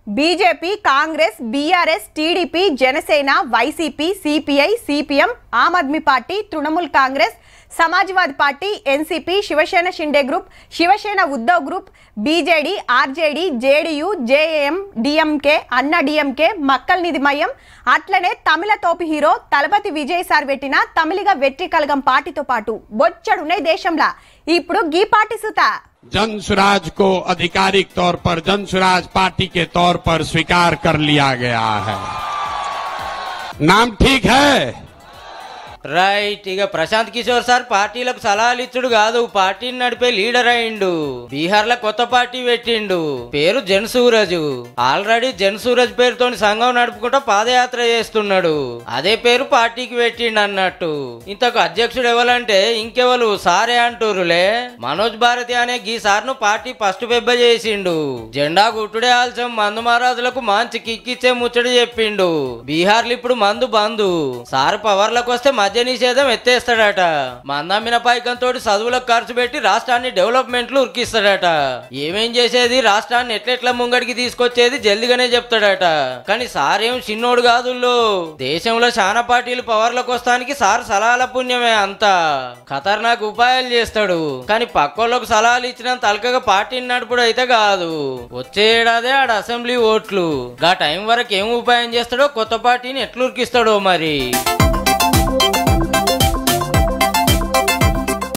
BJP, Congress, BRS, TDP, Janasena, YCP, CPI, CPM, Aam Aadmi party, Trinamool Congress, Samajwadi party, NCP, Shiv Sena Shinde group, Shiv Sena Uddhav group, BJD, RJD, JDU, JAM, DMK, Anna DMK, Makkal Needhi Maiam, అట్లనే తమిళ తోపు hero Thalapathy Vijay sir పెట్టిన తమిళిగ వెట్రి కలగం పార్టీతో పాటు బొచ్చడున్నాయి దేశంలో. ఇప్పుడు గీ పార్టీ సుత जनसुराज को आधिकारिक तौर पर जनसुराज पार्टी के तौर पर स्वीकार कर लिया गया है। नाम ठीक है? రైట్. ఇక ప్రశాంత్ కిషోర్ సార్ పార్టీలకు సలహాలు ఇచ్చుడు కాదు, పార్టీని నడిపే లీడర్ అయిండు. బీహార్ లో కొత్త పార్టీ పెట్టిండు, పేరు జన్ సూరజ్. ఆల్రెడీ జన్ సూరజ్ పేరుతోని సంఘం నడుపుకుంటూ పాదయాత్ర చేస్తున్నాడు. అదే పేరు పార్టీకి పెట్టిండు అన్నట్టు. ఇంతకు అధ్యక్షుడు ఎవరంటే ఇంకెవరు సారే అంటూరులే. మనోజ్ భారతి అనే గీ సార్ను పార్టీ ఫస్ట్ పెబ్బ చేసిండు. జెండా గుట్టుడే ఆల్చం మందు మహారాజులకు మంచి కిక్కిచ్చే ముచ్చడి చెప్పిండు. బీహార్లో ఇప్పుడు మందు బందు. సార్ పవర్లకు వస్తే మధ్య నిషేధం ఎత్తేస్తాడట. మందమ్మిన పైకంతో చదువులకు ఖర్చు పెట్టి రాష్ట్రాన్ని డెవలప్మెంట్లు ఉరికిస్తాడట. ఏమేం చేసేది, రాష్ట్రాన్ని ఎట్లెట్లా ముంగడికి తీసుకొచ్చేది జల్దిగానే చెప్తాడట. కానీ సార్ ఏం చిన్నోడు కాదుల్లో. దేశంలో చాలా పార్టీలు పవర్లకు వస్తానికి సార్ సలహాల పుణ్యమే అంతా. ఖతర్నాక్ ఉపాయాలు చేస్తాడు. కానీ పక్కోళ్ళకు సలహాలు ఇచ్చినంత అల్కగా పార్టీని నడుపుడు అయితే కాదు. వచ్చే ఏడాదే ఆడ అసెంబ్లీ ఓట్లు. గా టైం వరకు ఏం ఉపాయం చేస్తాడో, కొత్త పార్టీని ఎట్లా ఉరికిస్తాడో మరి.